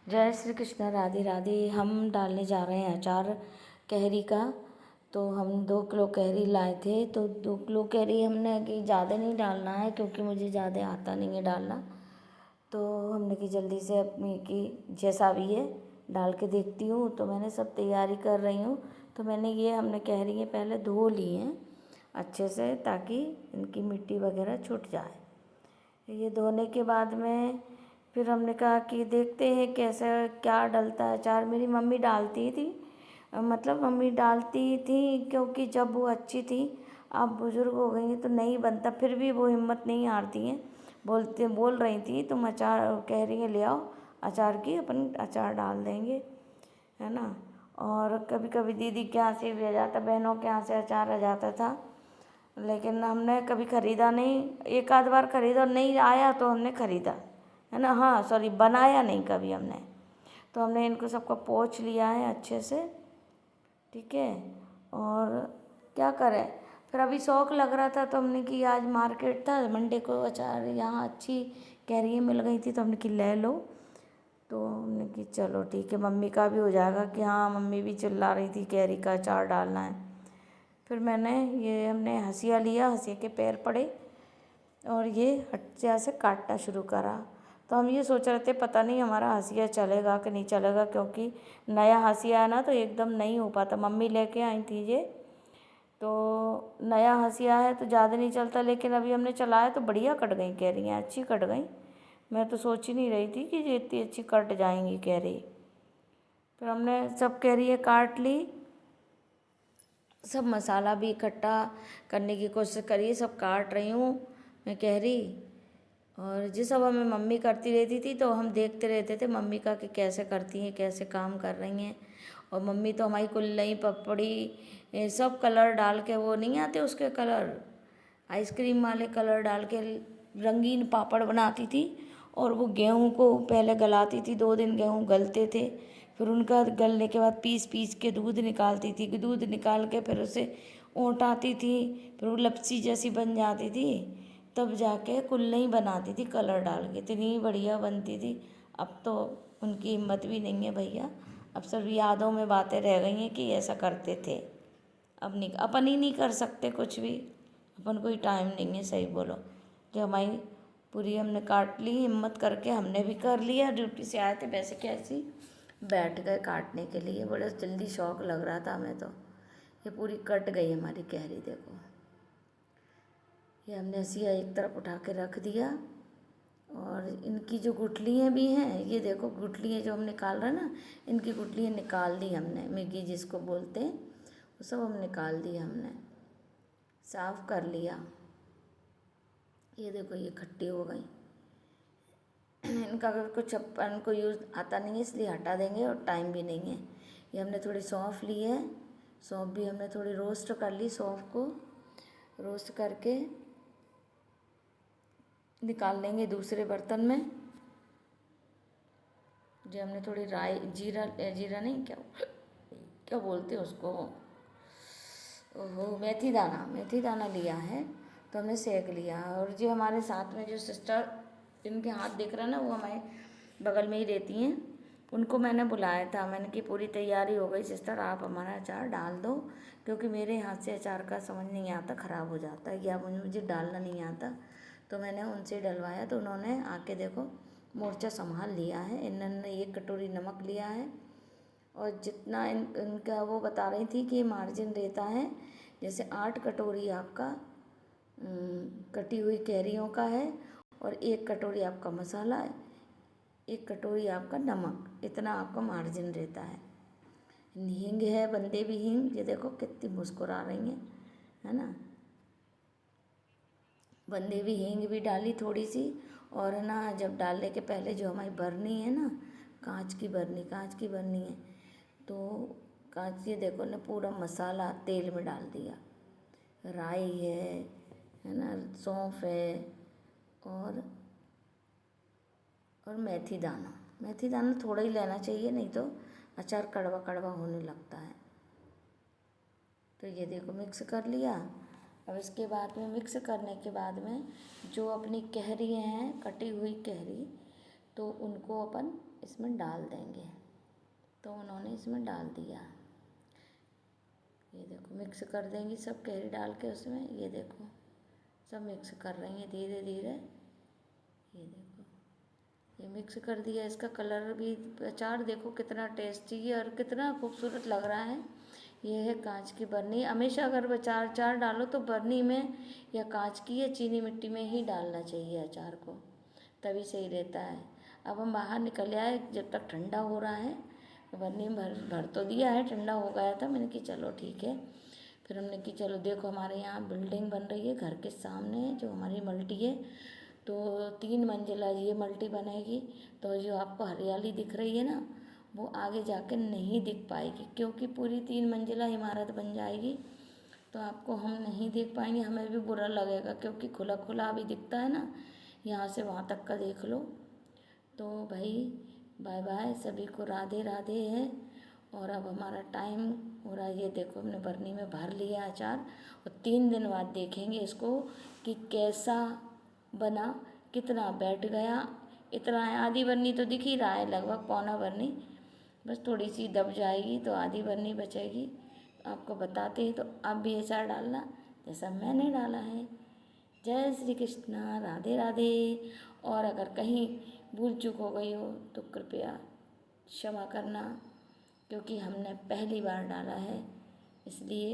जय श्री कृष्ण, राधे राधे। हम डालने जा रहे हैं अचार कैरी का। तो हम 2 किलो कैरी लाए थे। तो 2 किलो कैरी हमने कि ज़्यादा नहीं डालना है, क्योंकि मुझे ज़्यादा आता नहीं है डालना। तो हमने कि जल्दी से अपनी कि जैसा भी है डाल के देखती हूँ। तो मैंने सब तैयारी कर रही हूँ। तो मैंने हमने कैरी ये पहले धो ली हैं अच्छे से, ताकि इनकी मिट्टी वगैरह छूट जाए। ये धोने के बाद में फिर हमने कहा कि देखते हैं कैसे क्या डलता है अचार। मेरी मम्मी डालती थी, मतलब मम्मी डालती थी, क्योंकि जब वो अच्छी थी। अब बुज़ुर्ग हो गई हैं तो नहीं बनता, फिर भी वो हिम्मत नहीं हारती हैं। बोल रही थी तुम अचार कह रही है ले आओ अचार की, अपन अचार डाल देंगे, है ना। और कभी कभी दीदी के यहाँ से भी आ जाता, बहनों के यहाँ से अचार आ जाता था, लेकिन हमने कभी ख़रीदा नहीं। एक आध बार ख़रीदा और नहीं आया तो हमने ख़रीदा, है ना। हाँ सॉरी, बनाया नहीं कभी हमने। तो हमने इनको सबको पोंछ लिया है अच्छे से, ठीक है। और क्या करें, फिर अभी शौक़ लग रहा था तो हमने कि आज मार्केट था मंडे को, अचार यहाँ अच्छी कैरियाँ मिल गई थी, तो हमने कि ले लो। तो हमने कि चलो ठीक है, मम्मी का भी हो जाएगा कि हाँ मम्मी भी चिल्ला रही थी कैरी का अचार डालना है। फिर हमने हंसिया लिया, हंसिया के पैर पड़े और ये हंसिया से काटना शुरू करा। तो हम ये सोच रहे थे पता नहीं हमारा हंसिया चलेगा कि नहीं चलेगा, क्योंकि नया हंसिया है ना, तो एकदम नहीं हो पाता। मम्मी लेके आई थी ये, तो नया हंसिया है तो ज़्यादा नहीं चलता, लेकिन अभी हमने चलाया तो बढ़िया कट गई कैरियाँ, अच्छी कट गई। मैं तो सोच ही नहीं रही थी कि ये इतनी अच्छी कट जाएंगी कैरी। फिर हमने सब कैरियाँ काट ली, सब मसाला भी इकट्ठा करने की कोशिश करी, सब काट रही हूँ मैं कैरी। और ये सब हमें मम्मी करती रहती थी, तो हम देखते रहते थे मम्मी का कि कैसे करती हैं, कैसे काम कर रही हैं। और मम्मी तो हमारी कुल्लई पपड़ी सब कलर डाल के, वो नहीं आते उसके कलर, आइसक्रीम वाले कलर डाल के रंगीन पापड़ बनाती थी। और वो गेहूं को पहले गलाती थी, 2 दिन गेहूं गलते थे, फिर उनका गलने के बाद पीस पीस के दूध निकालती थी, दूध निकाल के फिर उसे ओंटाती थी, फिर वो लपसी जैसी बन जाती थी, तब जाके कुल्हड़ी बनाती थी कलर डाल के, इतनी बढ़िया बनती थी। अब तो उनकी हिम्मत भी नहीं है भैया, अब सब यादों में बातें रह गई हैं कि ऐसा करते थे। अब नहीं, अपन ही नहीं कर सकते कुछ भी, अपन कोई टाइम नहीं है, सही बोलो। जो हमारी पूरी हमने काट ली, हिम्मत करके हमने भी कर लिया। ड्यूटी से आए थे वैसे कैसी बैठ गए काटने के लिए, बड़ा जल्दी शौक लग रहा था हमें। तो ये पूरी कट गई हमारी कैरी, देखो। ये हमने हंसिया एक तरफ उठा के रख दिया। और इनकी जो गुठलियाँ भी हैं, ये देखो गुठलियाँ जो हम निकाल रहे हैं ना, इनकी गुठलियाँ निकाल दी हमने, मिर्गी जिसको बोलते हैं, वो सब हम निकाल दी हमने, साफ़ कर लिया। ये देखो ये खट्टी हो गई। इनका अगर कुछ अपन को यूज़ आता नहीं है, इसलिए हटा देंगे, और टाइम भी नहीं है। ये हमने थोड़ी सौंफ ली है, सौंफ भी हमने थोड़ी रोस्ट कर ली, सौंफ को रोस्ट करके निकाल लेंगे दूसरे बर्तन में। जो हमने थोड़ी राई, जीरा नहीं, क्या क्या बोलते हैं उसको, ओहो, मेथी दाना लिया है, तो हमने सेक लिया। और जो हमारे साथ में जो सिस्टर जिनके हाथ दिख रहा है ना, वो हमारे बगल में ही रहती हैं, उनको मैंने बुलाया था। मैंने कि पूरी तैयारी हो गई सिस्टर, आप हमारा अचार डाल दो, क्योंकि मेरे हाथ से अचार का समझ नहीं आता, ख़राब हो जाता है, या मुझे डालना नहीं आता। तो मैंने उनसे डलवाया, तो उन्होंने आके देखो मोर्चा संभाल लिया है। इन्होंने 1 कटोरी नमक लिया है, और जितना इनका वो बता रही थी कि मार्जिन रहता है, जैसे 8 कटोरी आपका कटी हुई कैरियों का है, और 1 कटोरी आपका मसाला है, 1 कटोरी आपका नमक, इतना आपका मार्जिन रहता है। हींग है, बंदे भी हींग, ये देखो कितनी मुस्कुरा रही हैं, है ना। बंदे भी हींग भी डाली थोड़ी सी। और ना जब डालने के पहले जो हमारी बरनी है ना, कांच की बरनी है, तो कांच, ये देखो ना पूरा मसाला तेल में डाल दिया। राई है ना, सौंफ है, और मेथी दाना थोड़ा ही लेना चाहिए, नहीं तो अचार कड़वा कड़वा होने लगता है। तो ये देखो मिक्स कर लिया। अब इसके बाद में मिक्स करने के बाद में जो अपनी कैरी हैं, कटी हुई कैरी, तो उनको अपन इसमें डाल देंगे। तो उन्होंने इसमें डाल दिया। ये देखो मिक्स कर देंगी सब कैरी डाल के उसमें। ये देखो सब मिक्स कर रही हैं धीरे धीरे। ये देखो ये मिक्स कर दिया। इसका कलर भी अचार देखो कितना टेस्टी है और कितना खूबसूरत लग रहा है। ये है कांच की बर्नी। हमेशा अगर अचार डालो तो बर्नी में या कांच की या चीनी मिट्टी में ही डालना चाहिए अचार को, तभी सही रहता है। अब हम बाहर निकल आए, जब तक ठंडा हो रहा है। बर्नी में भर तो दिया है, ठंडा हो गया था। मैंने कि चलो ठीक है। फिर हमने कि चलो देखो हमारे यहाँ बिल्डिंग बन रही है घर के सामने, जो हमारी मल्टी है। तो 3 मंजिला ये मल्टी बनेगी। तो जो आपको हरियाली दिख रही है ना, वो आगे जाके नहीं दिख पाएगी, क्योंकि पूरी 3 मंजिला इमारत बन जाएगी। तो आपको हम नहीं देख पाएंगे, हमें भी बुरा लगेगा, क्योंकि खुला खुला अभी दिखता है ना, यहाँ से वहाँ तक का देख लो। तो भाई बाय बाय, सभी को राधे राधे है। और अब हमारा टाइम हो रहा है। ये देखो हमने बर्नी में भर लिया अचार, और 3 दिन बाद देखेंगे इसको कि कैसा बना, कितना बैठ गया। इतना है, आधी बर्नी तो दिख ही रहा है, लगभग पौना बर्नी। बस थोड़ी सी दब जाएगी तो आधी बर्नी बचेगी। आपको बताते ही तो आप भी अचार डालना जैसा मैंने डाला है। जय श्री कृष्णा, राधे राधे। और अगर कहीं भूल चूक हो गई हो तो कृपया क्षमा करना, क्योंकि हमने पहली बार डाला है, इसलिए